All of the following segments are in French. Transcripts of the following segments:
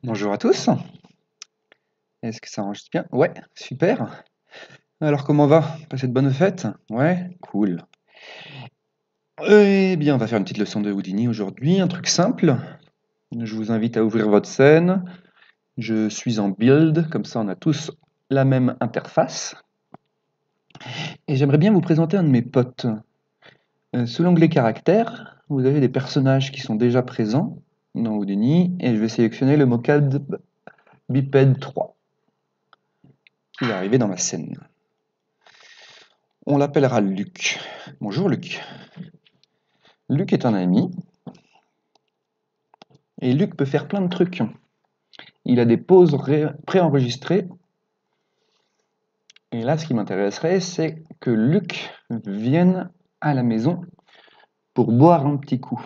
Bonjour à tous. Est-ce que ça enregistre bien? Ouais, super. Alors comment va? Passez de bonnes fêtes? Ouais, cool. Eh bien, on va faire une petite leçon de Houdini aujourd'hui, un truc simple. Je vous invite à ouvrir votre scène. Je suis en build, comme ça on a tous la même interface. Et j'aimerais bien vous présenter un de mes potes. Sous l'onglet caractères, vous avez des personnages qui sont déjà présents dans Houdini, et je vais sélectionner le mocap biped 3 qui va arriver dans ma scène. On l'appellera Luc. Bonjour Luc. Luc est un ami, et Luc peut faire plein de trucs. Il a des pauses préenregistrées, et là ce qui m'intéresserait, c'est que Luc vienne à la maison pour boire un petit coup.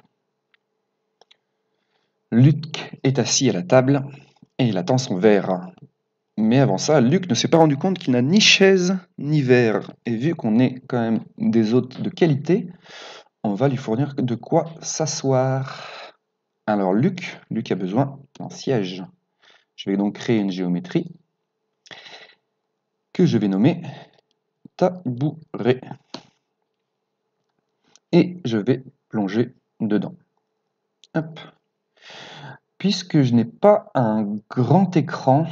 Luc est assis à la table, et il attend son verre. Mais avant ça, Luc ne s'est pas rendu compte qu'il n'a ni chaise ni verre. Et vu qu'on est quand même des hôtes de qualité, on va lui fournir de quoi s'asseoir. Alors Luc a besoin d'un siège. Je vais donc créer une géométrie que je vais nommer tabouret. Et je vais plonger dedans. Hop. Puisque je n'ai pas un grand écran,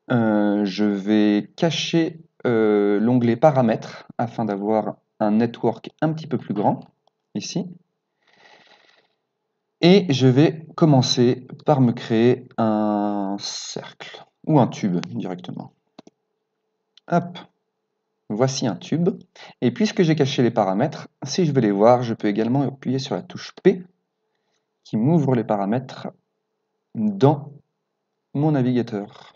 je vais cacher l'onglet paramètres afin d'avoir un network un petit peu plus grand, ici. Et je vais commencer par me créer un cercle, ou un tube directement. Hop. Voici un tube, et puisque j'ai caché les paramètres, si je veux les voir, je peux également appuyer sur la touche P, qui m'ouvre les paramètres dans mon navigateur.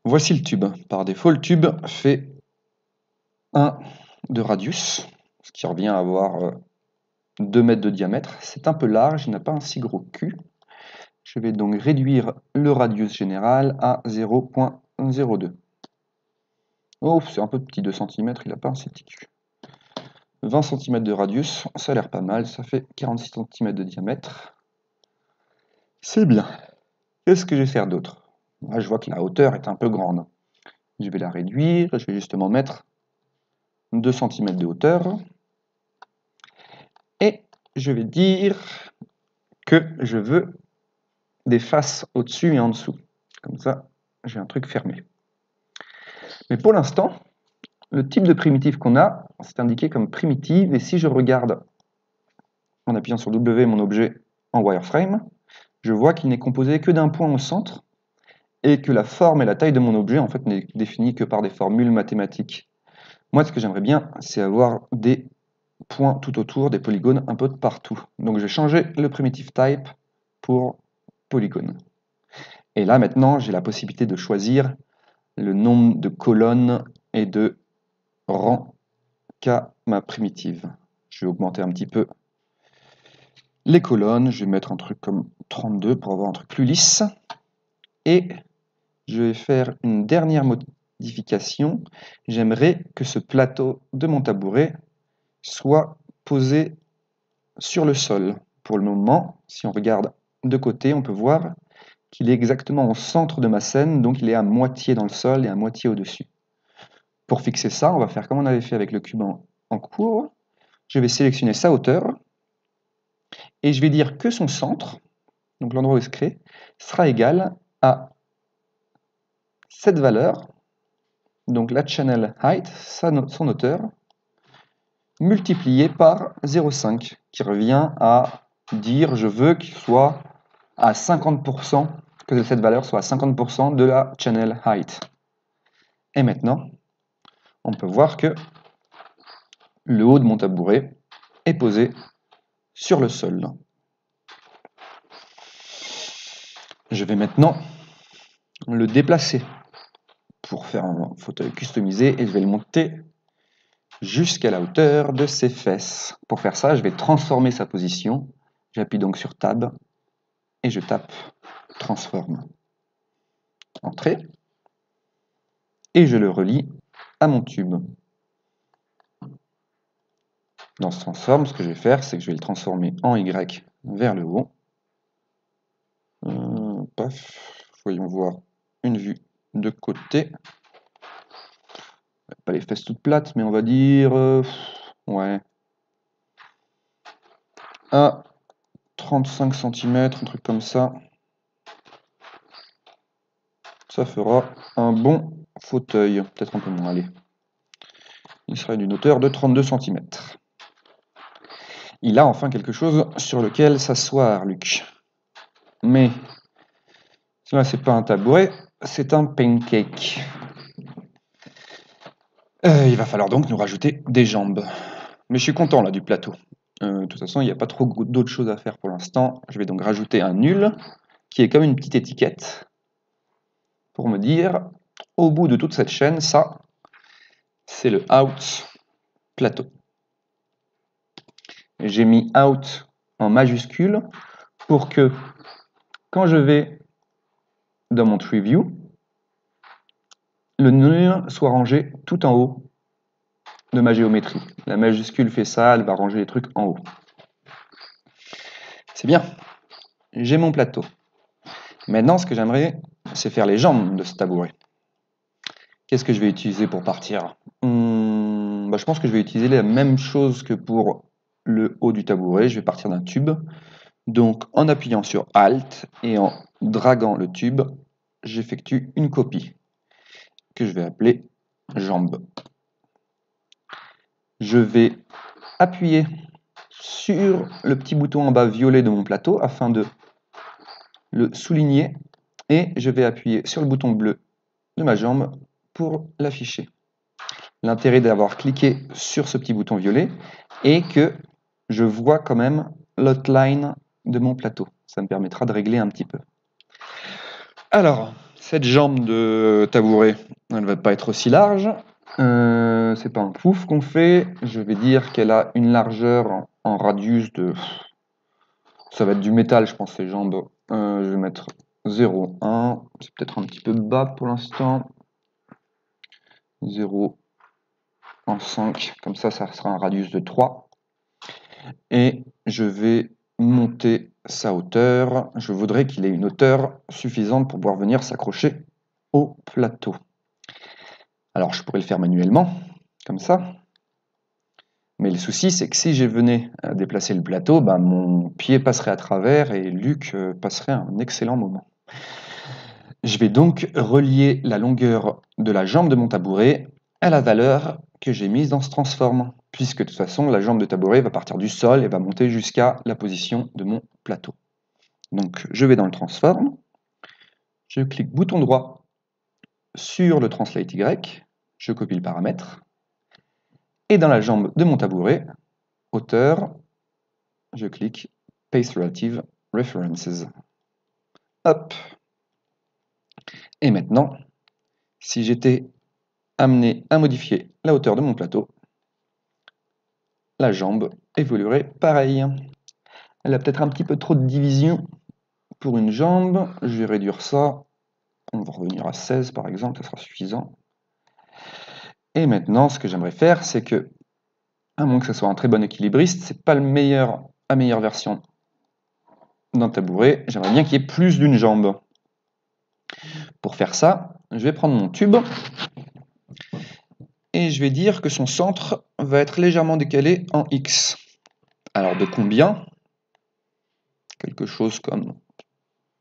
Voici le tube. Par défaut, le tube fait 1 de radius, ce qui revient à avoir 2 mètres de diamètre. C'est un peu large, il n'a pas un si gros cul. Je vais donc réduire le radius général à 0,02. Oh, c'est un peu petit, 2 cm, il n'a pas un si petit cul. 20 cm de radius, ça a l'air pas mal, ça fait 46 cm de diamètre. C'est bien. Qu'est-ce que je vais faire d'autre? Là, je vois que la hauteur est un peu grande. Je vais la réduire, je vais justement mettre 2 cm de hauteur. Et je vais dire que je veux des faces au-dessus et en dessous. Comme ça, j'ai un truc fermé. Mais pour l'instant, le type de primitive qu'on a, c'est indiqué comme primitive. Et si je regarde en appuyant sur W mon objet en wireframe, je vois qu'il n'est composé que d'un point au centre et que la forme et la taille de mon objet en fait n'est définie que par des formules mathématiques. Moi, ce que j'aimerais bien, c'est avoir des points tout autour, des polygones un peu de partout. Donc je vais changer le primitive type pour polygone. Et là maintenant, j'ai la possibilité de choisir le nombre de colonnes et de rangs qu'a ma primitive. Je vais augmenter un petit peu les colonnes, je vais mettre un truc comme 32 pour avoir un truc plus lisse. Et je vais faire une dernière modification. J'aimerais que ce plateau de mon tabouret soit posé sur le sol. Pour le moment, si on regarde de côté, on peut voir qu'il est exactement au centre de ma scène, donc il est à moitié dans le sol et à moitié au-dessus. Pour fixer ça, on va faire comme on avait fait avec le cube en cours. Je vais sélectionner sa hauteur et je vais dire que son centre, donc l'endroit où il se crée, sera égal à cette valeur, donc la channel height, son hauteur, multiplié par 0,5, qui revient à dire je veux qu'il soit à 50%, que cette valeur soit à 50% de la channel height. Et maintenant, on peut voir que le haut de mon tabouret est posé sur le sol. Je vais maintenant le déplacer pour faire un fauteuil customisé et je vais le monter jusqu'à la hauteur de ses fesses. Pour faire ça, je vais transformer sa position. J'appuie donc sur Tab et je tape Transform. Entrée. Et je le relie à mon tube. Dans ce transform, ce que je vais faire, c'est que je vais le transformer en Y vers le haut. Paf, voyons voir une vue de côté. Pas les fesses toutes plates, mais on va dire... ouais. À 35 cm, un truc comme ça. Ça fera un bon fauteuil. Peut-être un peu moins, allez. Il sera d'une hauteur de 32 cm. Il a enfin quelque chose sur lequel s'asseoir, Luc. Mais cela, c'est pas un tabouret, c'est un pancake. Il va falloir donc nous rajouter des jambes. Mais je suis content là du plateau. De toute façon, il n'y a pas trop d'autres choses à faire pour l'instant. Je vais donc rajouter un nul, qui est comme une petite étiquette, pour me dire, au bout de toute cette chaîne, ça, c'est le out plateau. J'ai mis out en majuscule pour que, quand je vais dans mon tree view, le nul soit rangé tout en haut de ma géométrie. La majuscule fait ça, elle va ranger les trucs en haut. C'est bien. J'ai mon plateau. Maintenant, ce que j'aimerais, c'est faire les jambes de ce tabouret. Qu'est-ce que je vais utiliser pour partir? Je pense que je vais utiliser la même chose que pour le haut du tabouret. Je vais partir d'un tube. Donc, en appuyant sur Alt et en draguant le tube, j'effectue une copie que je vais appeler jambe. Je vais appuyer sur le petit bouton en bas violet de mon plateau afin de le souligner et je vais appuyer sur le bouton bleu de ma jambe pour l'afficher. L'intérêt d'avoir cliqué sur ce petit bouton violet est que je vois quand même l'outline de mon plateau. Ça me permettra de régler un petit peu. Alors, cette jambe de tabouret, elle ne va pas être aussi large. C'est pas un pouf qu'on fait. Je vais dire qu'elle a une largeur en radius de... Ça va être du métal, je pense, ces jambes. Je vais mettre 0,1. C'est peut-être un petit peu bas pour l'instant. 0,5. Comme ça sera un radius de 3. Et je vais monter sa hauteur. Je voudrais qu'il ait une hauteur suffisante pour pouvoir venir s'accrocher au plateau. Alors, je pourrais le faire manuellement, comme ça. Mais le souci, c'est que si je venais à déplacer le plateau, mon pied passerait à travers et Luc passerait un excellent moment. Je vais donc relier la longueur de la jambe de mon tabouret à la valeur que j'ai mise dans ce transform, puisque de toute façon, la jambe de tabouret va partir du sol et va monter jusqu'à la position de mon plateau. Donc, je vais dans le transform, je clique bouton droit sur le translate Y, je copie le paramètre, et dans la jambe de mon tabouret, hauteur, je clique Paste Relative References. Hop. Et maintenant, si j'étais amené à modifier la hauteur de mon plateau, la jambe évoluerait pareil. Elle a peut-être un petit peu trop de division pour une jambe. Je vais réduire ça. On va revenir à 16 par exemple, ça sera suffisant. Et maintenant, ce que j'aimerais faire, c'est que, à moins que ce soit un très bon équilibriste, c'est pas la meilleure version d'un tabouret. J'aimerais bien qu'il y ait plus d'une jambe. Pour faire ça, je vais prendre mon tube et je vais dire que son centre va être légèrement décalé en X. Alors de combien? Quelque chose comme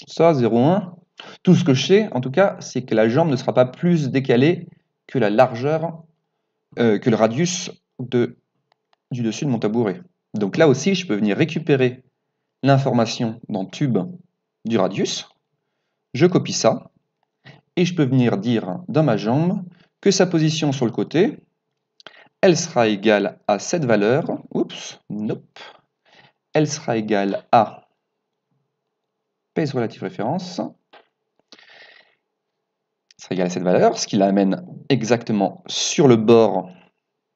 ça, 0,1. Tout ce que je sais, en tout cas, c'est que la jambe ne sera pas plus décalée que la largeur, que le radius du dessus de mon tabouret. Donc là aussi, je peux venir récupérer l'information dans tube du radius. Je copie ça. Et je peux venir dire dans ma jambe que sa position sur le côté, elle sera égale à cette valeur. Oups, nope. Elle sera égale à Pace Relative Référence. Sera égal à cette valeur, ce qui l'amène exactement sur le bord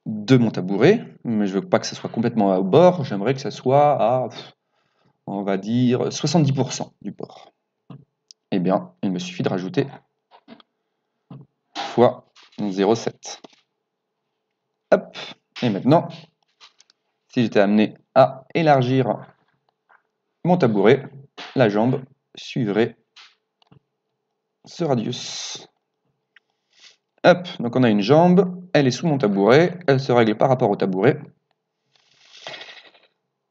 de mon tabouret, mais je ne veux pas que ce soit complètement au bord, j'aimerais que ça soit à, on va dire, 70% du bord. Eh bien, il me suffit de rajouter fois 0,7. Hop, et maintenant, si j'étais amené à élargir mon tabouret, la jambe suivrai ce radius. Hop, donc on a une jambe, elle est sous mon tabouret, elle se règle par rapport au tabouret.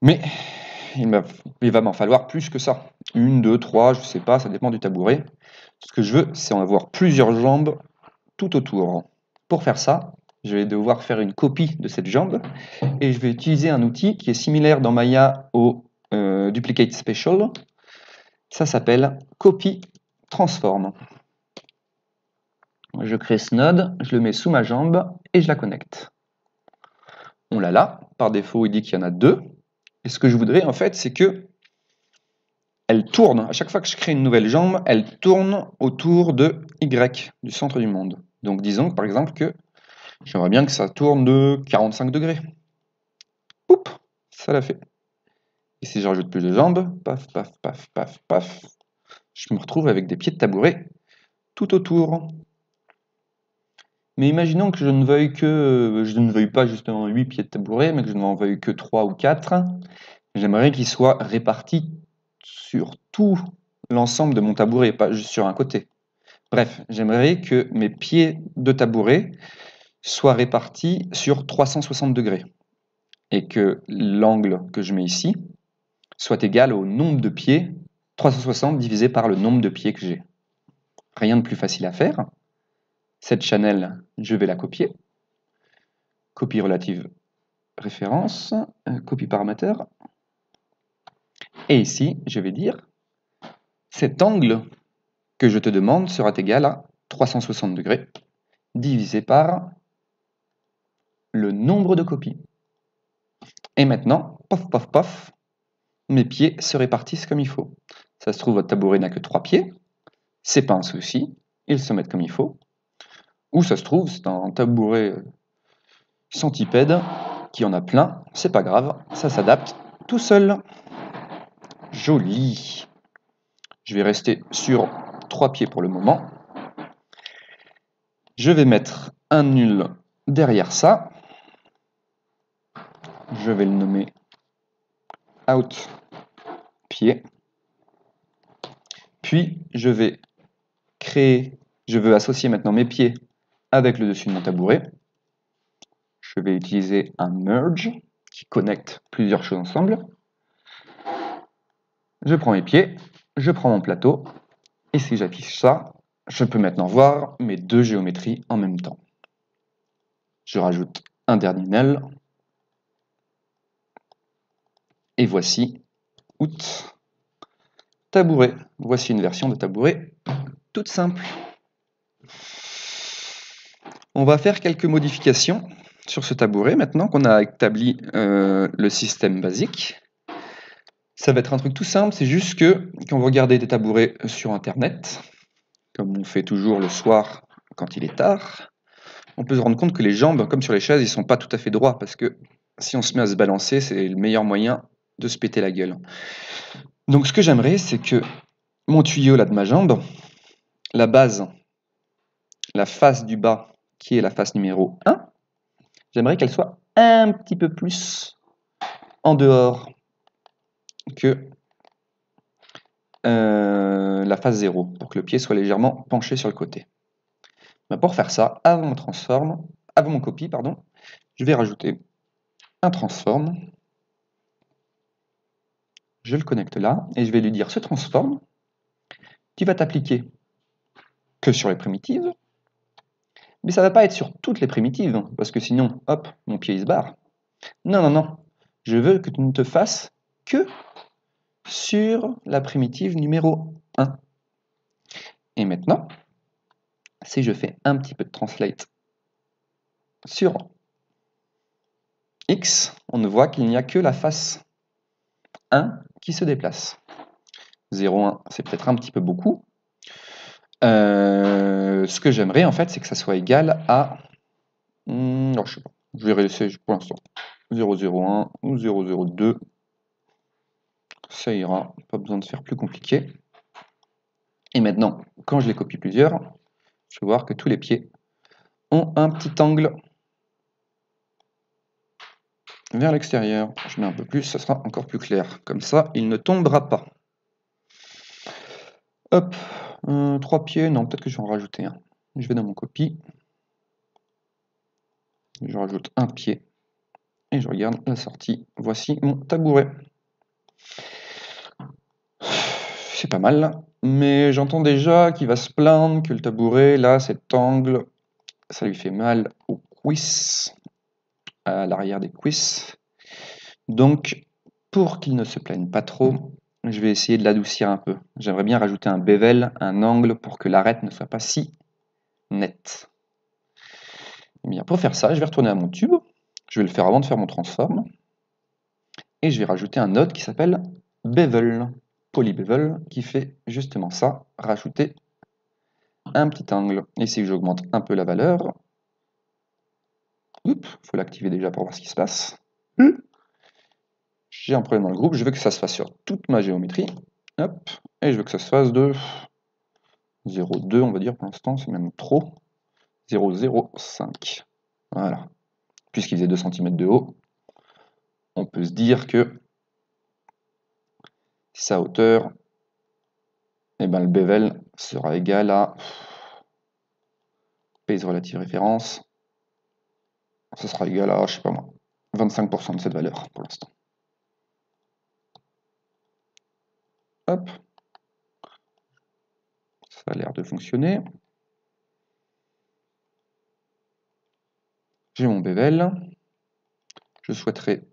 Mais il va m'en falloir plus que ça. 1, 2, 3, je sais pas, ça dépend du tabouret. Ce que je veux, c'est en avoir plusieurs jambes tout autour. Pour faire ça, je vais devoir faire une copie de cette jambe et je vais utiliser un outil qui est similaire dans Maya au Duplicate Special. Ça s'appelle Copy Transform. Je crée ce node, je le mets sous ma jambe et je la connecte. On l'a là, par défaut il dit qu'il y en a 2. Et ce que je voudrais en fait, c'est que elle tourne, à chaque fois que je crée une nouvelle jambe, elle tourne autour de Y, du centre du monde. Donc disons par exemple que j'aimerais bien que ça tourne de 45 degrés. Oups, ça l'a fait. Et si je rajoute plus de jambes, paf, paf, paf, paf, paf, je me retrouve avec des pieds de tabouret tout autour. Mais imaginons que je ne veuille pas justement 8 pieds de tabouret, mais que je n'en veuille que 3 ou 4. J'aimerais qu'ils soient répartis sur tout l'ensemble de mon tabouret, pas juste sur un côté. Bref, j'aimerais que mes pieds de tabouret soient répartis sur 360 degrés et que l'angle que je mets ici soit égal au nombre de pieds, 360 divisé par le nombre de pieds que j'ai. Rien de plus facile à faire. Cette channel, je vais la copier. Copie relative référence, copie paramètre. Et ici, je vais dire cet angle que je te demande sera égal à 360 degrés divisé par le nombre de copies. Et maintenant, pof, pof, pof, mes pieds se répartissent comme il faut. Ça se trouve, votre tabouret n'a que 3 pieds. C'est pas un souci, ils se mettent comme il faut. Ou ça se trouve, c'est un tabouret centipède qui en a plein. C'est pas grave, ça s'adapte tout seul. Joli. Je vais rester sur 3 pieds pour le moment. Je vais mettre un nul derrière ça. Je vais le nommer out pied. Puis je vais associer maintenant mes pieds avec le dessus de mon tabouret. Je vais utiliser un merge qui connecte plusieurs choses ensemble. Je prends mes pieds, je prends mon plateau, et si j'affiche ça, je peux maintenant voir mes 2 géométries en même temps. Je rajoute un dernier null, et voici out tabouret. Voici une version de tabouret toute simple. On va faire quelques modifications sur ce tabouret maintenant qu'on a établi le système basique. Ça va être un truc tout simple, c'est juste que quand vous regardez des tabourets sur internet, comme on fait toujours le soir quand il est tard, on peut se rendre compte que les jambes, comme sur les chaises, ils sont pas tout à fait droits parce que si on se met à se balancer, c'est le meilleur moyen de se péter la gueule. Donc ce que j'aimerais, c'est que mon tuyau là de ma jambe, la base, la face du bas, qui est la face numéro 1, j'aimerais qu'elle soit un petit peu plus en dehors que la face 0, pour que le pied soit légèrement penché sur le côté. Mais pour faire ça, avant mon copie, je vais rajouter un transform. Je le connecte là, et je vais lui dire ce transform, tu vas t'appliquer que sur les primitives, mais ça ne va pas être sur toutes les primitives, parce que sinon, hop, mon pied il se barre. Non, non, non, je veux que tu ne te fasses que sur la primitive numéro 1. Et maintenant, si je fais un petit peu de translate sur X, on ne voit qu'il n'y a que la face 1 qui se déplace. 0, 1, c'est peut-être un petit peu beaucoup. Ce que j'aimerais en fait, c'est que ça soit égal à... non, je sais pas, je vais laisser pour l'instant 0,01 ou 0,02. Ça ira, pas besoin de faire plus compliqué. Et maintenant, quand je les copie plusieurs, je vais voir que tous les pieds ont un petit angle vers l'extérieur. Je mets un peu plus, ça sera encore plus clair. Comme ça, il ne tombera pas. Hop, 3 pieds, non, peut-être que je vais en rajouter un. Je vais dans mon copie. Je rajoute un pied. Et je regarde la sortie. Voici mon tabouret. C'est pas mal, mais j'entends déjà qu'il va se plaindre que le tabouret, là, cet angle, ça lui fait mal aux cuisses, à l'arrière des cuisses. Donc, pour qu'il ne se plaigne pas trop, je vais essayer de l'adoucir un peu. J'aimerais bien rajouter un bevel, un angle, pour que l'arête ne soit pas si nette. Et bien, pour faire ça, je vais retourner à mon tube. Je vais le faire avant de faire mon transform. Et je vais rajouter un node qui s'appelle bevel, polybevel, qui fait justement ça, rajouter un petit angle. Et si j'augmente un peu la valeur, il faut l'activer déjà pour voir ce qui se passe. J'ai un problème dans le groupe, je veux que ça se fasse sur toute ma géométrie. Hop, et je veux que ça se fasse de 0,2, on va dire pour l'instant, c'est même trop. 0,05. Voilà. Puisqu'il faisait 2 cm de haut, on peut se dire que sa hauteur, et ben le bevel sera égal à base relative référence. Ça sera égal à, je sais pas moi, 25% de cette valeur pour l'instant. Hop. Ça a l'air de fonctionner. J'ai mon bevel. Je souhaiterais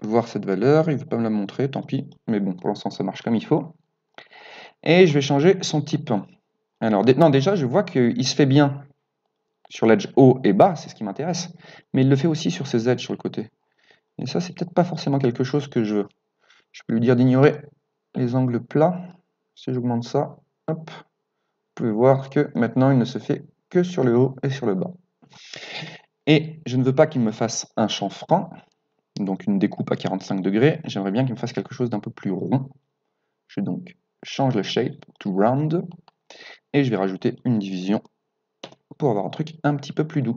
voir cette valeur. Il ne veut pas me la montrer, tant pis. Mais bon, pour l'instant, ça marche comme il faut. Et je vais changer son type. Alors, non, déjà, je vois qu'il se fait bien sur l'edge haut et bas, c'est ce qui m'intéresse. Mais il le fait aussi sur ses edges sur le côté. Et ça, c'est peut-être pas forcément quelque chose que je veux. Je peux lui dire d'ignorer les angles plats. Si j'augmente ça, hop, vous pouvez voir que maintenant, il ne se fait que sur le haut et sur le bas. Et je ne veux pas qu'il me fasse un chanfrein, donc une découpe à 45 degrés. J'aimerais bien qu'il me fasse quelque chose d'un peu plus rond. Je donc change le shape to round et je vais rajouter une division pour avoir un truc un petit peu plus doux.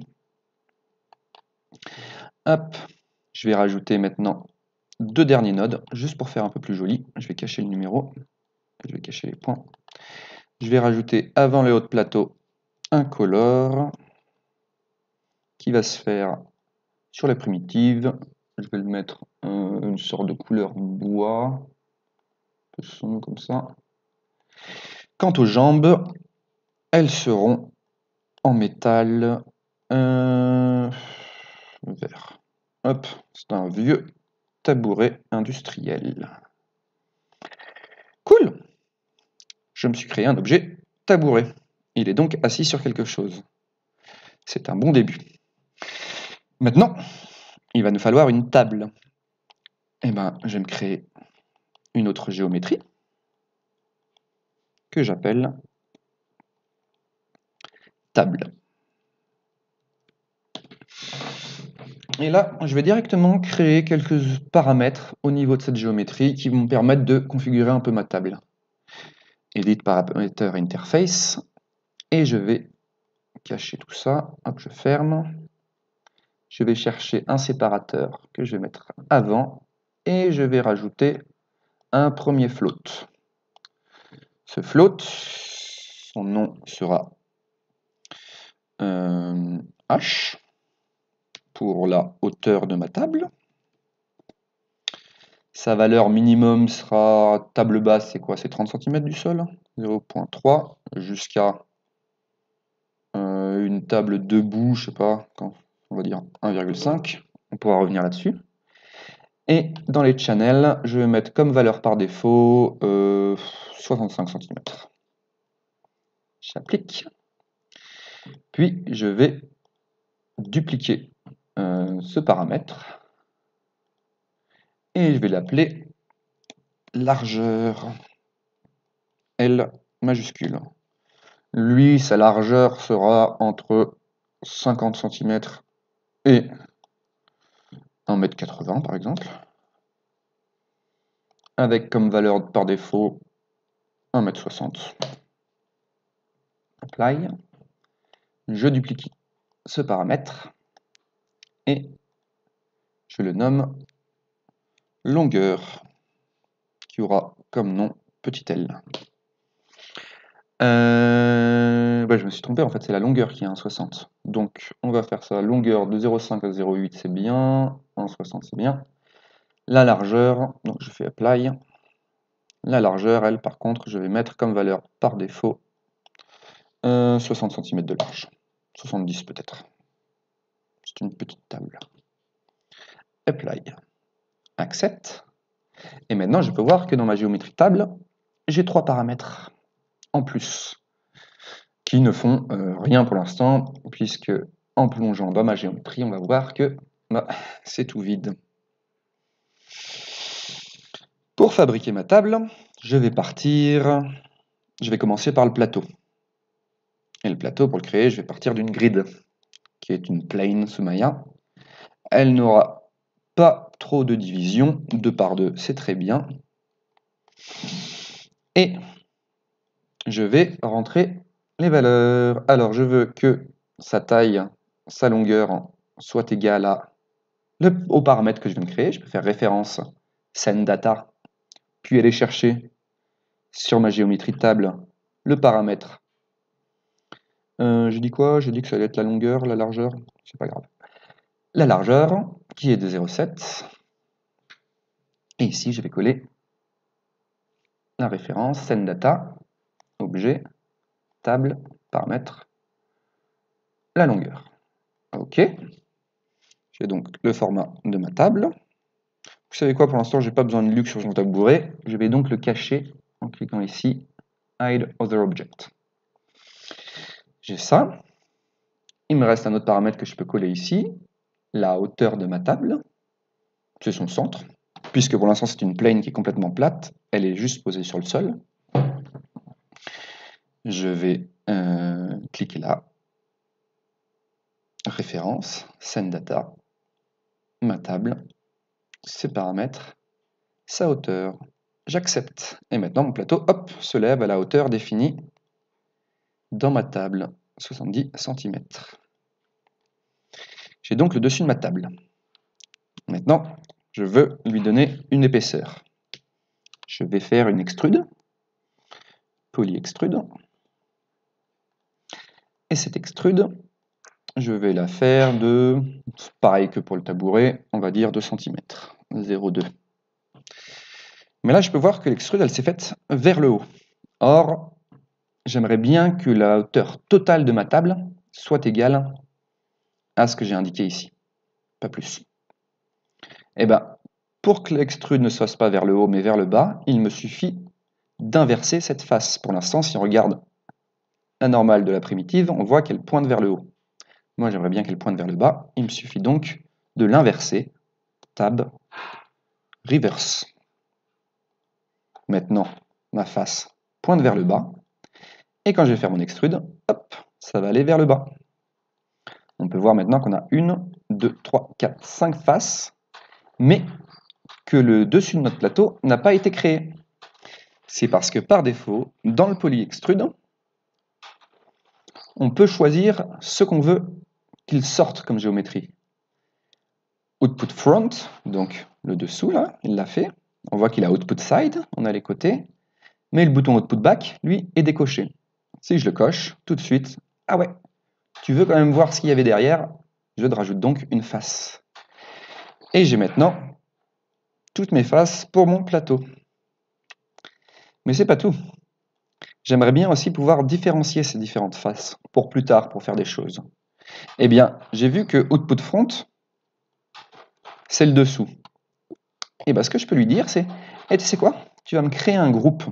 Hop, je vais rajouter maintenant 2 derniers nodes, juste pour faire un peu plus joli. Je vais cacher le numéro, je vais cacher les points. Je vais rajouter avant le haut de plateau un color qui va se faire sur la primitive. Je vais le mettre une sorte de couleur bois, un peu sombre comme ça. Quant aux jambes, elles seront en métal vert. Hop, c'est un vieux tabouret industriel. Cool! Je me suis créé un objet tabouret. Il est donc assis sur quelque chose. C'est un bon début. Maintenant, il va nous falloir une table. Eh ben, je vais me créer une autre géométrie que j'appelle table. Et là, je vais directement créer quelques paramètres au niveau de cette géométrie qui vont me permettre de configurer un peu ma table. Edit Parameter Interface. Et je vais cacher tout ça. Hop, je ferme. Je vais chercher un séparateur que je vais mettre avant. Et je vais rajouter un premier float. Ce float, son nom sera H pour la hauteur de ma table. Sa valeur minimum sera table basse, c'est quoi? C'est 30 cm du sol, 0,3 jusqu'à une table debout, je sais pas, on va dire 1,5. On pourra revenir là-dessus. Et dans les channels, je vais mettre comme valeur par défaut 65 cm. J'applique. Puis je vais dupliquer ce paramètre et je vais l'appeler largeur L majuscule. Lui, sa largeur sera entre 50 cm et 1,80 m par exemple, avec comme valeur par défaut 1,60 m. Apply. Je duplique ce paramètre et je le nomme longueur, qui aura comme nom petit L. Je me suis trompé, en fait, c'est la longueur qui est 1,60. Donc, on va faire ça. Longueur de 0,5 à 0,8, c'est bien. 1,60, c'est bien. La largeur, donc je fais apply. La largeur, elle, par contre, je vais mettre comme valeur par défaut 60 cm de large. 70 peut-être. C'est une petite table. Apply. Accept. Et maintenant, je peux voir que dans ma géométrie table, j'ai 3 paramètres en plus qui ne font rien pour l'instant, puisque en plongeant dans ma géométrie, on va voir que c'est tout vide. Pour fabriquer ma table, je vais commencer par le plateau. Et le plateau, pour le créer, je vais partir d'une grid, qui est une plane sous Maya. Elle n'aura pas trop de division, 2 par 2, c'est très bien. Et je vais rentrer les valeurs. Alors, je veux que sa taille, sa longueur soit égale au paramètre que je viens de créer. Je peux faire référence send data, puis aller chercher sur ma géométrie de table le paramètre. J'ai dit quoi? J'ai dit que ça allait être la longueur, la largeur, c'est pas grave. La largeur, qui est de 0,7. Et ici, je vais coller la référence send data, objet, table, paramètre, la longueur. OK. J'ai donc le format de ma table. Vous savez quoi, pour l'instant, je n'ai pas besoin de luxe sur mon tabouret. Je vais donc le cacher en cliquant ici, Hide Other Object. J'ai ça. Il me reste un autre paramètre que je peux coller ici, la hauteur de ma table. C'est son centre, puisque pour l'instant, c'est une plane qui est complètement plate. Elle est juste posée sur le sol. Je vais cliquer là. Référence, send data, ma table, ses paramètres, sa hauteur. J'accepte. Et maintenant, mon plateau, hop, se lève à la hauteur définie dans ma table, 70 cm. J'ai donc le dessus de ma table. Maintenant, je veux lui donner une épaisseur. Je vais faire une extrude, poly-extrude. Et cette extrude, je vais la faire de, pareil que pour le tabouret, on va dire 2 cm, 0,2. Mais là, je peux voir que l'extrude, elle s'est faite vers le haut. Or, j'aimerais bien que la hauteur totale de ma table soit égale à ce que j'ai indiqué ici, pas plus. Et bien, pour que l'extrude ne soit pas vers le haut mais vers le bas, il me suffit d'inverser cette face. Pour l'instant, si on regarde la normale de la primitive, on voit qu'elle pointe vers le haut. Moi, j'aimerais bien qu'elle pointe vers le bas. Il me suffit donc de l'inverser. Tab, reverse. Maintenant, ma face pointe vers le bas. Et quand je vais faire mon extrude, hop, ça va aller vers le bas. On peut voir maintenant qu'on a 1, 2, 3, 4, 5 faces, mais que le dessus de notre plateau n'a pas été créé. C'est parce que par défaut, dans le poly-extrude, on peut choisir ce qu'on veut qu'il sorte comme géométrie. Output front, donc le dessous là, il l'a fait. On voit qu'il a output side, on a les côtés, mais le bouton output back, lui, est décoché. Si je le coche, tout de suite, ah ouais, tu veux quand même voir ce qu'il y avait derrière, je te rajoute donc une face. Et j'ai maintenant toutes mes faces pour mon plateau. Mais c'est pas tout. J'aimerais bien aussi pouvoir différencier ces différentes faces pour plus tard, pour faire des choses. Eh bien, j'ai vu que output front, c'est le dessous. Et bien, ce que je peux lui dire, c'est, tu sais quoi? Tu vas me créer un groupe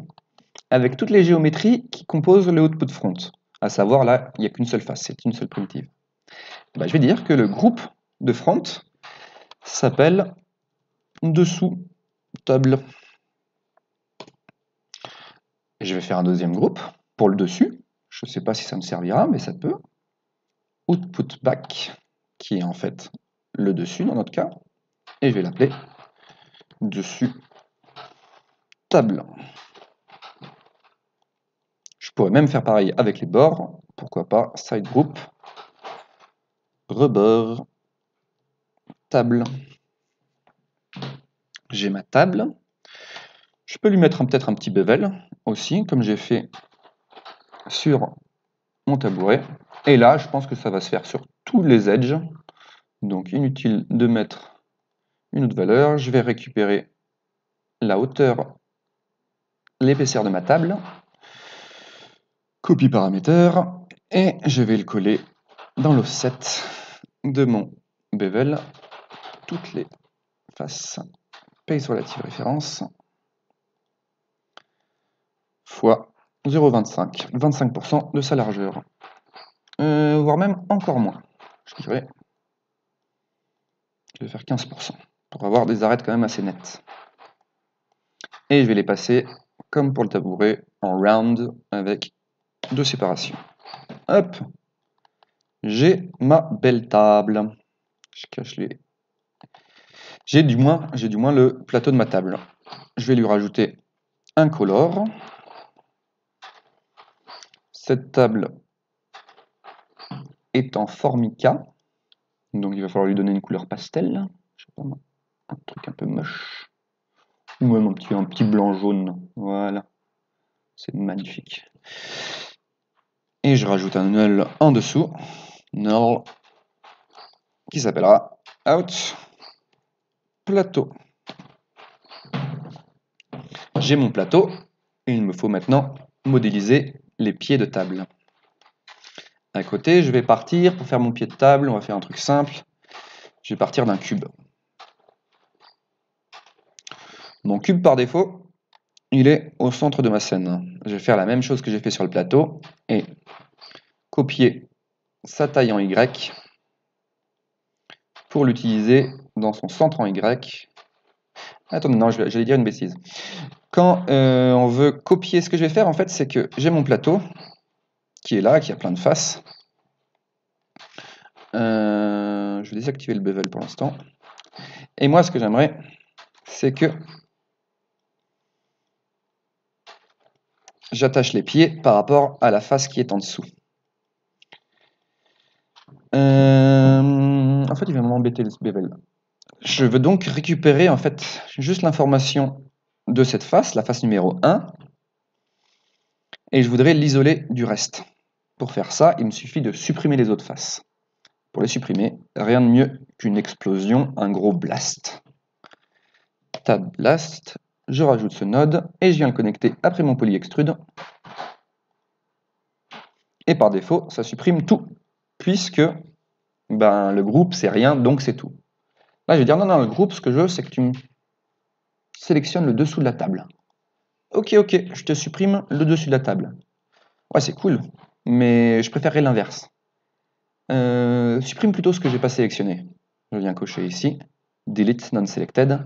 avec toutes les géométries qui composent le output front. À savoir, là, il n'y a qu'une seule face, c'est une seule primitive. Ben, je vais dire que le groupe de front s'appelle dessous table. Et je vais faire un deuxième groupe pour le dessus. Je ne sais pas si ça me servira, mais ça peut. Output back, qui est en fait le dessus dans notre cas. Et je vais l'appeler dessus table. Je pourrais même faire pareil avec les bords. Pourquoi pas, side group, rebord, table. J'ai ma table. Je peux lui mettre peut-être un petit bevel aussi, comme j'ai fait sur mon tabouret. Et là, je pense que ça va se faire sur tous les edges. Donc inutile de mettre une autre valeur. Je vais récupérer la hauteur, l'épaisseur de ma table. Copie paramètre. Et je vais le coller dans l'offset de mon bevel. Toutes les faces. Pace relative référence. Fois 0,25. 25% de sa largeur. Voire même encore moins. Je dirais. Je vais faire 15% pour avoir des arêtes quand même assez nettes. Et je vais les passer, comme pour le tabouret, en round avec 2 séparations. Hop, j'ai ma belle table. Je cache les... J'ai du moins le plateau de ma table. Je vais lui rajouter un color. Cette table est en formica, donc il va falloir lui donner une couleur pastel. Je sais pas, un truc un peu moche. Ou même un petit blanc jaune. Voilà. C'est magnifique. Et je rajoute un null en dessous. Null qui s'appellera out plateau. J'ai mon plateau et il me faut maintenant modéliser les pieds de table. À côté, je vais partir pour faire mon pied de table. On va faire un truc simple. Je vais partir d'un cube. Mon cube par défaut, il est au centre de ma scène. Je vais faire la même chose que j'ai fait sur le plateau et copier sa taille en Y pour l'utiliser dans son centre en Y. Attendez, non, j'allais dire une bêtise. Quand on veut copier, ce que je vais faire en fait, c'est que j'ai mon plateau qui est là, qui a plein de faces. Je vais désactiver le bevel pour l'instant. Et moi, ce que j'aimerais, c'est que j'attache les pieds par rapport à la face qui est en dessous. En fait, il va m'embêter le bevel. Je veux donc récupérer en fait juste l'information de cette face, la face numéro 1, et je voudrais l'isoler du reste. Pour faire ça, il me suffit de supprimer les autres faces. Pour les supprimer, rien de mieux qu'une explosion, un gros blast. Tab blast, je rajoute ce node et je viens le connecter après mon polyextrude. Et par défaut, ça supprime tout, puisque le groupe c'est rien, donc c'est tout. Là, je vais dire non, le groupe, ce que je veux, c'est que tu me sélectionnes le dessous de la table. Ok, je te supprime le dessus de la table. Ouais, c'est cool, mais je préférerais l'inverse. Supprime plutôt ce que je n'ai pas sélectionné. Je viens cocher ici, delete non selected,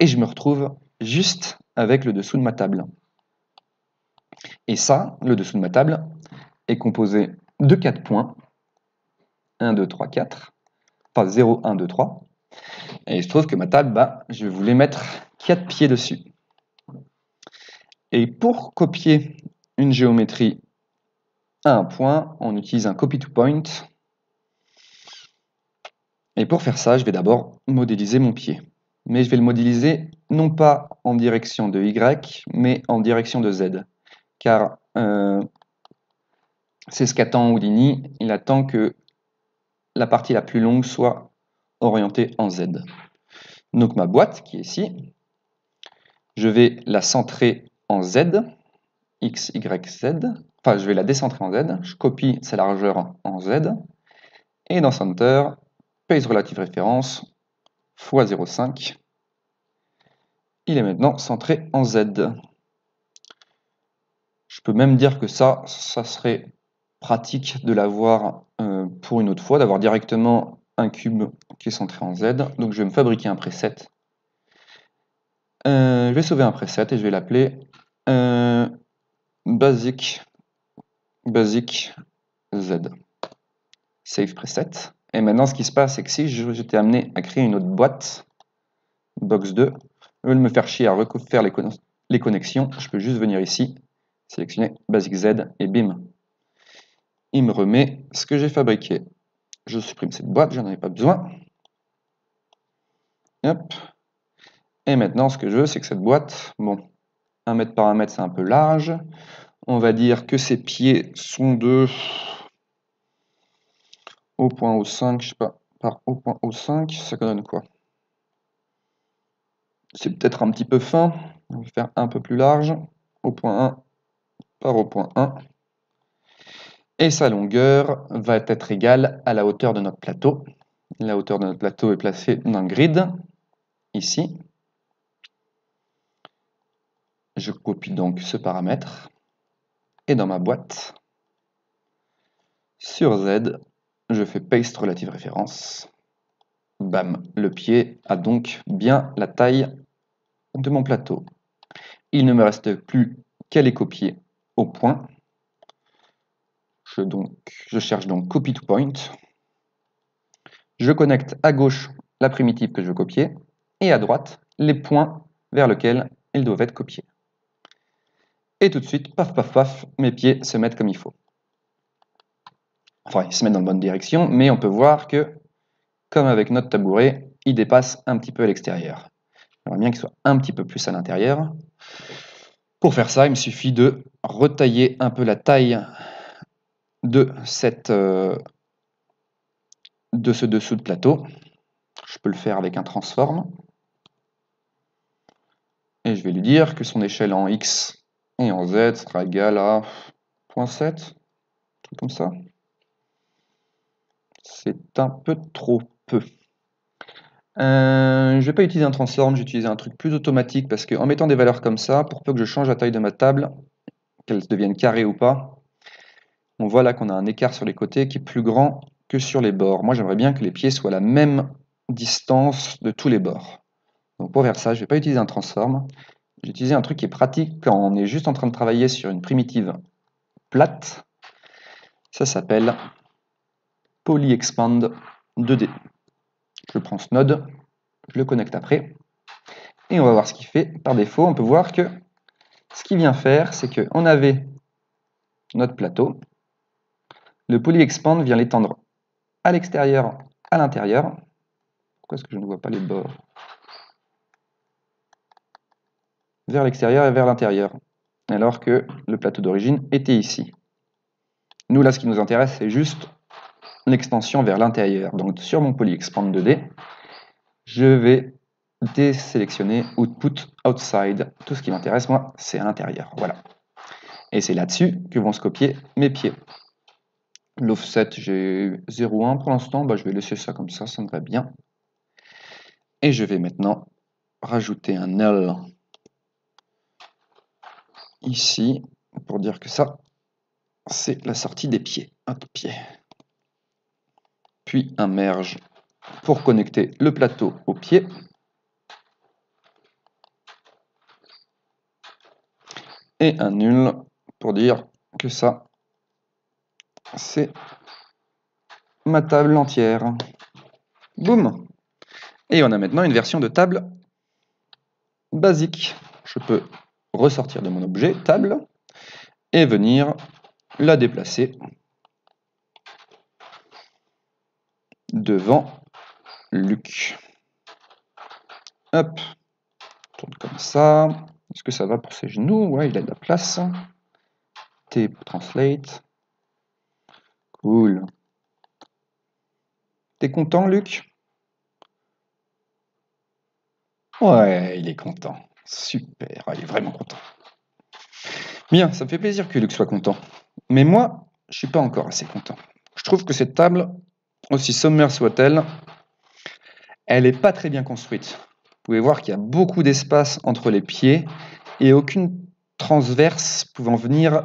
et je me retrouve juste avec le dessous de ma table. Et ça, le dessous de ma table, est composé de 4 points. 1, 2, 3, 4. Enfin 0, 1, 2, 3. Et il se trouve que ma table, je voulais mettre 4 pieds dessus. Et pour copier une géométrie à un point, on utilise un copy to point. Et pour faire ça, je vais d'abord modéliser mon pied. Mais je vais le modéliser non pas en direction de Y, mais en direction de Z. Car c'est ce qu'attend Houdini. Il attend que la partie la plus longue soit orientée en Z. Donc ma boîte, qui est ici, je vais la centrer en Z, X, Y, Z. Enfin, je vais la décentrer en Z. Je copie sa largeur en Z. Et dans Center, Pace relative référence, fois 0,5. Il est maintenant centré en Z. Je peux même dire que ça serait pratique de l'avoir pour une autre fois, d'avoir directement un cube qui est centré en Z. Donc je vais me fabriquer un preset. Je vais sauver un preset et je vais l'appeler Basic Z. Save preset. Et maintenant ce qui se passe, c'est que si j'étais amené à créer une autre boîte, box 2, au lieu de me faire chier à refaire les connexions, je peux juste venir ici, sélectionner Basic Z et bim. Il me remet ce que j'ai fabriqué. Je supprime cette boîte, j'en avais pas besoin. Hop. Et maintenant, ce que je veux, c'est que cette boîte, bon, 1 mètre par 1 mètre, c'est un peu large. On va dire que ses pieds sont de O.O5, je sais pas, par O.O5, ça donne quoi? C'est peut-être un petit peu fin, on va faire un peu plus large, O.1 par O.1. Et sa longueur va être égale à la hauteur de notre plateau. La hauteur de notre plateau est placée dans le grid, ici. Je copie donc ce paramètre. Et dans ma boîte, sur Z, je fais paste relative référence. Bam, le pied a donc bien la taille de mon plateau. Il ne me reste plus qu'à les copier au point. Je cherche donc copy to point. Je connecte à gauche la primitive que je veux copier et à droite les points vers lesquels ils doivent être copiés. Et tout de suite, paf paf paf, mes pieds se mettent comme il faut. Enfin, ils se mettent dans la bonne direction, mais on peut voir que, comme avec notre tabouret, ils dépassent un petit peu à l'extérieur. J'aimerais bien qu'ils soient un petit peu plus à l'intérieur. Pour faire ça, il me suffit de retailler un peu la taille de ce dessous de plateau. Je peux le faire avec un transform. Et je vais lui dire que son échelle en X et en Z sera égale à 0.7, un truc comme ça. C'est un peu trop peu. Je ne vais pas utiliser un transform, je vais utiliser un truc plus automatique parce qu'en mettant des valeurs comme ça, pour peu que je change la taille de ma table, qu'elle devienne carrée ou pas, on voit là qu'on a un écart sur les côtés qui est plus grand que sur les bords. Moi, j'aimerais bien que les pieds soient à la même distance de tous les bords. Donc pour faire ça, je ne vais pas utiliser un transform. J'ai utilisé un truc qui est pratique quand on est juste en train de travailler sur une primitive plate. Ça s'appelle PolyExpand 2D. Je prends ce node, je le connecte après, et on va voir ce qu'il fait. Par défaut, on peut voir que ce qu'il vient faire, c'est qu'on avait notre plateau. Le PolyExpand vient l'étendre à l'extérieur, à l'intérieur. Pourquoi est-ce que je ne vois pas les bords? Vers l'extérieur et vers l'intérieur, alors que le plateau d'origine était ici. Nous, là, ce qui nous intéresse, c'est juste l'extension vers l'intérieur. Donc, sur mon PolyExpand 2D, je vais désélectionner Output Outside. Tout ce qui m'intéresse, moi, c'est à l'intérieur. Voilà. Et c'est là-dessus que vont se copier mes pieds. L'offset, j'ai 0,1 pour l'instant. Bah, je vais laisser ça comme ça me va bien. Et je vais maintenant rajouter un null ici pour dire que ça, c'est la sortie des pieds. Hop, pied. Puis un merge pour connecter le plateau au pied. Et un nul pour dire que ça, c'est ma table entière. Boum! Et on a maintenant une version de table basique. Je peux ressortir de mon objet table et venir la déplacer devant Luc. Hop, tourne comme ça. Est-ce que ça va pour ses genoux? Ouais, il a de la place. T translate. Cool. T'es content, Luc? Ouais, il est content. Super, il est vraiment content. Bien, ça me fait plaisir que Luc soit content. Mais moi, je suis pas encore assez content. Je trouve que cette table, aussi sommaire soit-elle, elle n'est pas très bien construite. Vous pouvez voir qu'il y a beaucoup d'espace entre les pieds et aucune transverse pouvant venir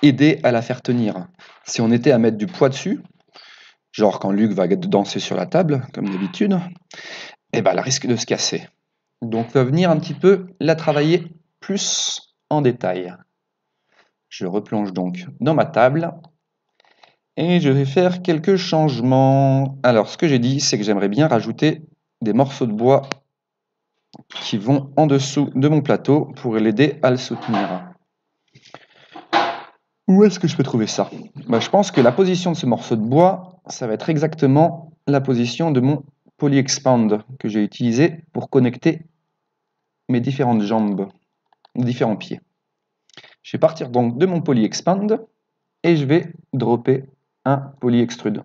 aider à la faire tenir. Si on était à mettre du poids dessus, genre quand Luc va danser sur la table, comme d'habitude, eh ben, elle risque de se casser. Donc on va venir un petit peu la travailler plus en détail. Je replonge donc dans ma table et je vais faire quelques changements. Alors ce que j'ai dit, c'est que j'aimerais bien rajouter des morceaux de bois qui vont en dessous de mon plateau pour l'aider à le soutenir. Où est-ce que je peux trouver ça? Je pense que la position de ce morceau de bois, ça va être exactement la position de mon PolyExpand que j'ai utilisé pour connecter mes différentes jambes, mes différents pieds. Je vais partir donc de mon poly expand et je vais dropper un poly extrude.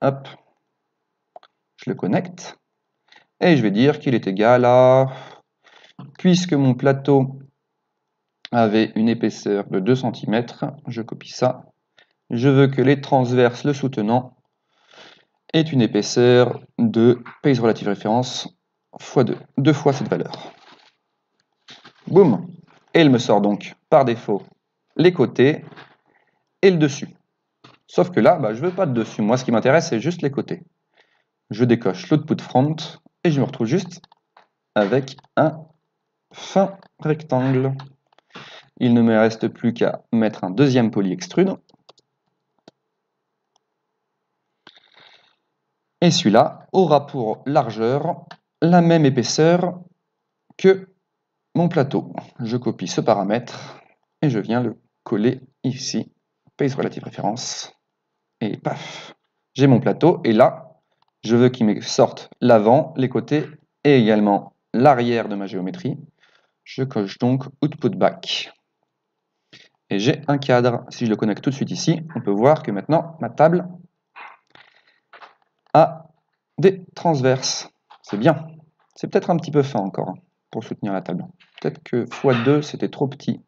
Hop, je le connecte et je vais dire qu'il est égal à, puisque mon plateau avait une épaisseur de 2 cm, je copie ça, je veux que les transverses le soutenant aient une épaisseur de base relative référence x 2, 2 fois cette valeur. Boum. Et il me sort donc par défaut les côtés et le dessus. Sauf que là, je ne veux pas de dessus. Moi, ce qui m'intéresse, c'est juste les côtés. Je décoche l'output front et je me retrouve juste avec un fin rectangle. Il ne me reste plus qu'à mettre un deuxième poly extrude. Et celui-là aura pour largeur la même épaisseur que mon plateau. Je copie ce paramètre et je viens le coller ici. Base relative référence. Et paf, j'ai mon plateau. Et là, je veux qu'il me sorte l'avant, les côtés et également l'arrière de ma géométrie. Je coche donc output back. Et j'ai un cadre. Si je le connecte tout de suite ici, on peut voir que maintenant, ma table a des transverses. C'est bien. C'est peut-être un petit peu fin encore pour soutenir la table. Peut-être que x2, c'était trop petit.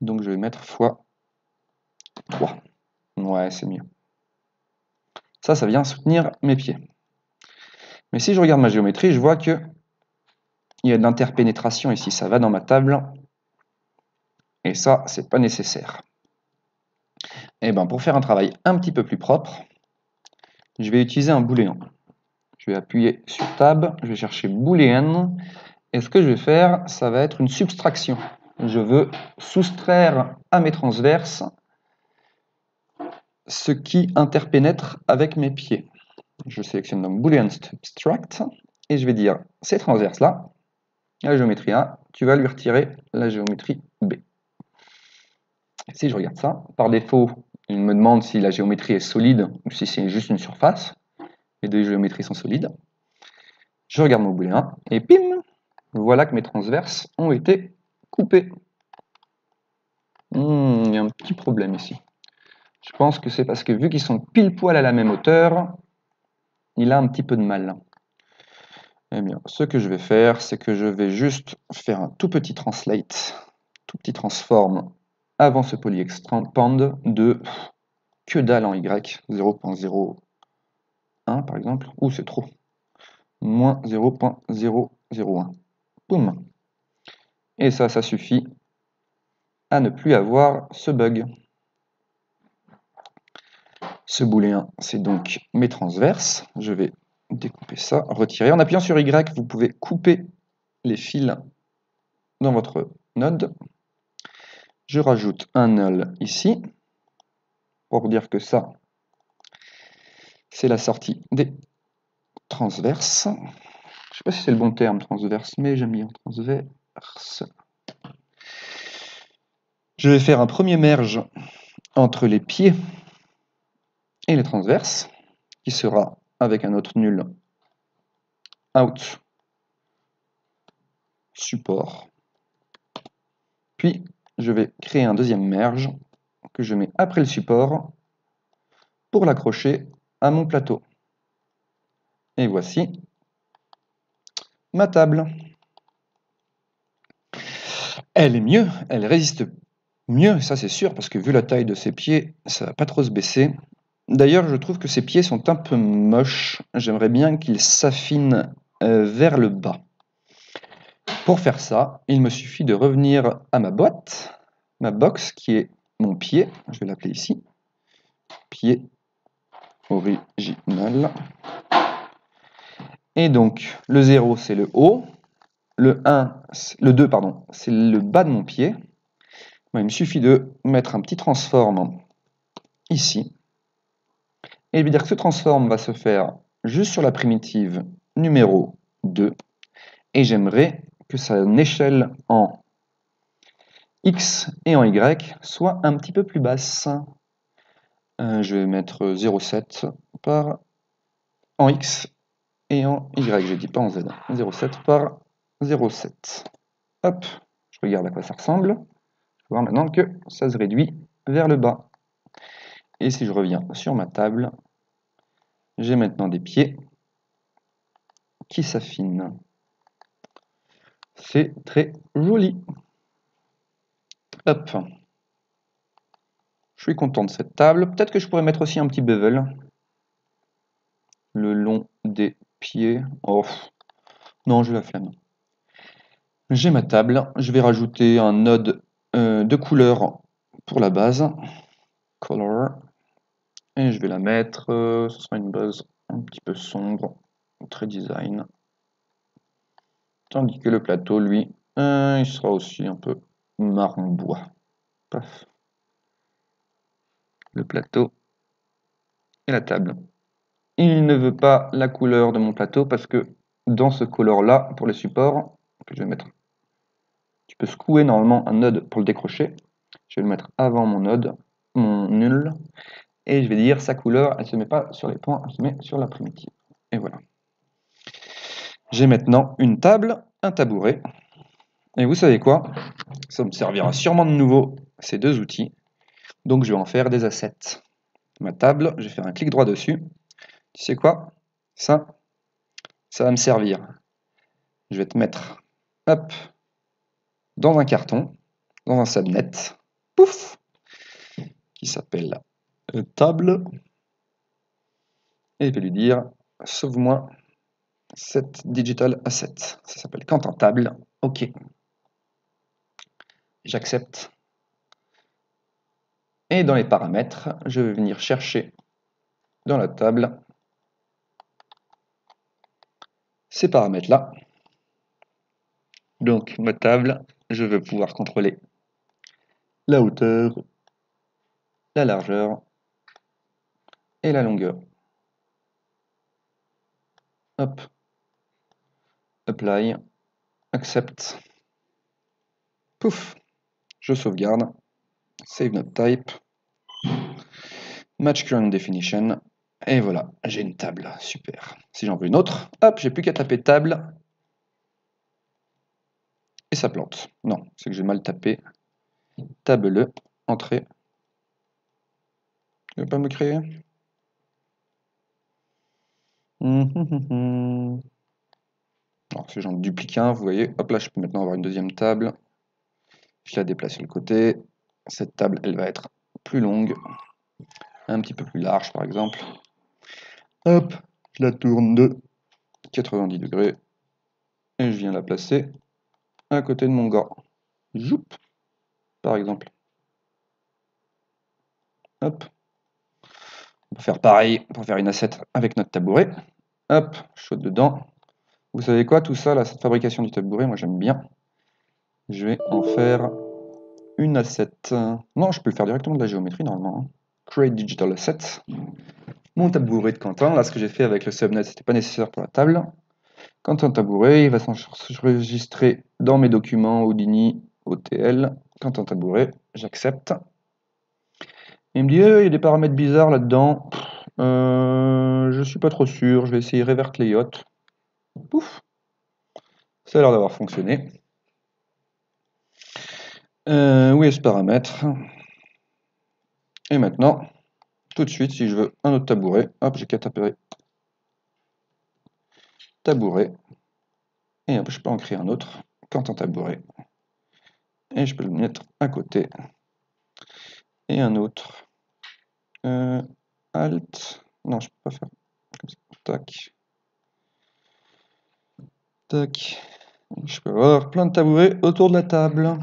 Donc je vais mettre x3. Ouais, c'est mieux. Ça vient soutenir mes pieds. Mais si je regarde ma géométrie, je vois que il y a de l'interpénétration ici. Ça va dans ma table. Et ça, c'est pas nécessaire. Et bien, pour faire un travail un petit peu plus propre, je vais utiliser un booléen. Je vais appuyer sur Tab, je vais chercher booléen. Et ce que je vais faire, ça va être une subtraction. Je veux soustraire à mes transverses ce qui interpénètre avec mes pieds. Je sélectionne donc boolean subtract et je vais dire ces transverses-là, la géométrie A, tu vas lui retirer la géométrie B. Si je regarde ça, par défaut, il me demande si la géométrie est solide ou si c'est juste une surface. Les deux géométries sont solides. Je regarde mon booléen et pim, voilà que mes transverses ont été coupées. Il y a un petit problème ici. Je pense que c'est parce que vu qu'ils sont pile poil à la même hauteur, il a un petit peu de mal. Eh bien, ce que je vais faire, c'est que je vais juste faire un tout petit translate, tout petit transform avant ce poly expand de que dalle en Y, 0.01 par exemple, ou c'est trop, moins 0.001. Boum. Et ça suffit à ne plus avoir ce bug. Ce booléen, c'est donc mes transverses. Je vais découper ça, retirer. En appuyant sur Y, vous pouvez couper les fils dans votre node. Je rajoute un null ici, pour dire que ça, c'est la sortie des transverses. Je ne sais pas si c'est le bon terme, transverse, mais j'aime bien transverse. Je vais faire un premier merge entre les pieds et les transverses, qui sera avec un autre nul out support. Puis, je vais créer un deuxième merge que je mets après le support pour l'accrocher à mon plateau. Et voici ma table. Elle est mieux, elle résiste mieux, ça c'est sûr, parce que vu la taille de ses pieds, ça va pas trop se baisser. D'ailleurs, je trouve que ses pieds sont un peu moches. J'aimerais bien qu'ils s'affinent vers le bas. Pour faire ça, il me suffit de revenir à ma boîte, ma box qui est mon pied, je vais l'appeler ici, pied original. Et donc, le 0, c'est le haut, le 2, pardon, c'est le bas de mon pied. Il me suffit de mettre un petit transform ici, et lui dire que ce transform va se faire juste sur la primitive numéro 2, et j'aimerais que son échelle en X et en Y soit un petit peu plus basse. Je vais mettre 0,7 par en X et en Y, j'ai dit pas en Z. 0,7 par 0,7. Hop, je regarde à quoi ça ressemble. Je vais voir maintenant que ça se réduit vers le bas. Et si je reviens sur ma table, j'ai maintenant des pieds qui s'affinent. C'est très joli. Hop. Je suis content de cette table. Peut-être que je pourrais mettre aussi un petit bevel le long des pieds. Oh, non, j'ai la flemme. J'ai ma table. Je vais rajouter un node de couleur pour la base. Color. Et je vais la mettre. Ce sera une base un petit peu sombre. Très design. Tandis que le plateau, lui, il sera aussi un peu marron bois. Paf. Le plateau et la table. Il ne veut pas la couleur de mon plateau parce que dans ce color-là, pour les supports, que je vais mettre, tu peux secouer normalement un node pour le décrocher. Je vais le mettre avant mon node, mon nul, et je vais dire sa couleur, elle ne se met pas sur les points, elle se met sur la primitive. Et voilà. J'ai maintenant une table, un tabouret, et vous savez quoi? Ça me servira sûrement de nouveau ces deux outils, donc je vais en faire des assets. Ma table, je vais faire un clic droit dessus. Tu sais quoi? Ça va me servir. Je vais te mettre, hop, dans un carton, dans un subnet, pouf, qui s'appelle table, et je vais lui dire, sauve-moi cette digital asset. Ça s'appelle Quentin Table, ok. J'accepte. Et dans les paramètres, je vais venir chercher dans la table ces paramètres-là. Donc, ma table, je veux pouvoir contrôler la hauteur, la largeur et la longueur. Hop. Apply. Accept. Pouf. Je sauvegarde. Save not type. Match current definition. Et voilà, j'ai une table. Super. Si j'en veux une autre, hop, j'ai plus qu'à taper table. Et ça plante. Non, c'est que j'ai mal tapé. Table, entrée. Tu veux pas me créer? Alors, si j'en duplique un, vous voyez, hop là, je peux maintenant avoir une deuxième table. Je la déplace sur le côté. Cette table, elle va être plus longue, un petit peu plus large par exemple. Hop, je la tourne de 90 degrés et je viens la placer à côté de mon gars. Joup, par exemple. Hop. On peut faire pareil pour faire une assiette avec notre tabouret. Hop, je saute dedans. Vous savez quoi, tout ça, là, cette fabrication du tabouret, moi j'aime bien. Je vais en faire une asset. Non, je peux le faire directement de la géométrie normalement. Create Digital Asset. Mon tabouret de Quentin, là ce que j'ai fait avec le subnet, c'était pas nécessaire pour la table. Quentin tabouret, il va s'enregistrer dans mes documents Houdini, OTL. Quentin tabouret, j'accepte. Il me dit, il y a des paramètres bizarres là-dedans. Je suis pas trop sûr, je vais essayer Revert Layout. Pouf, ça a l'air d'avoir fonctionné. Où est ce paramètre? Et maintenant, tout de suite, si je veux un autre tabouret, hop, j'ai qu'à taper tabouret. Et hop, je peux en créer un autre, Quentin tabouret. Et je peux le mettre à côté. Et un autre. Alt. Non, je peux pas faire comme ça. Tac. Tac. Je peux avoir plein de tabourets autour de la table.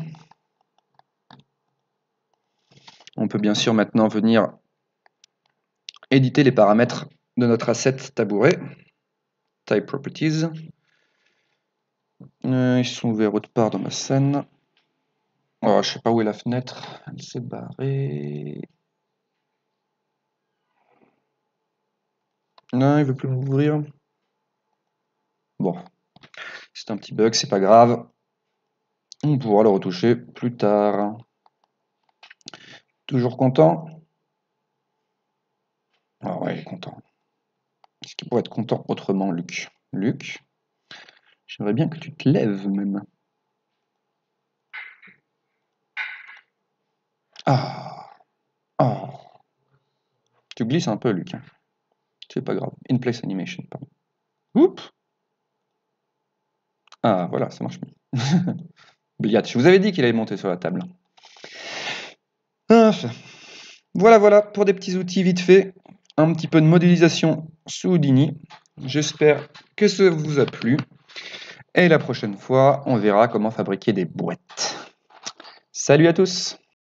On peut bien sûr maintenant venir éditer les paramètres de notre asset tabouret. Type Properties. Ils sont ouverts autre part dans ma scène. Oh, je sais pas où est la fenêtre. Elle s'est barrée. Non, il veut plus m'ouvrir. Bon, c'est un petit bug, c'est pas grave. On pourra le retoucher plus tard. Toujours content? Ah ouais, il est content. Est-ce qu'il pourrait être content autrement, Luc? Luc. J'aimerais bien que tu te lèves même. Ah. Oh. Tu glisses un peu, Luc. C'est pas grave. In place animation, pardon. Oups. Ah, voilà, ça marche mieux. Bliat, je vous avais dit qu'il allait monter sur la table. Enfin. Voilà, pour des petits outils vite fait. Un petit peu de modélisation sous Houdini. J'espère que ça vous a plu. Et la prochaine fois, on verra comment fabriquer des boîtes. Salut à tous!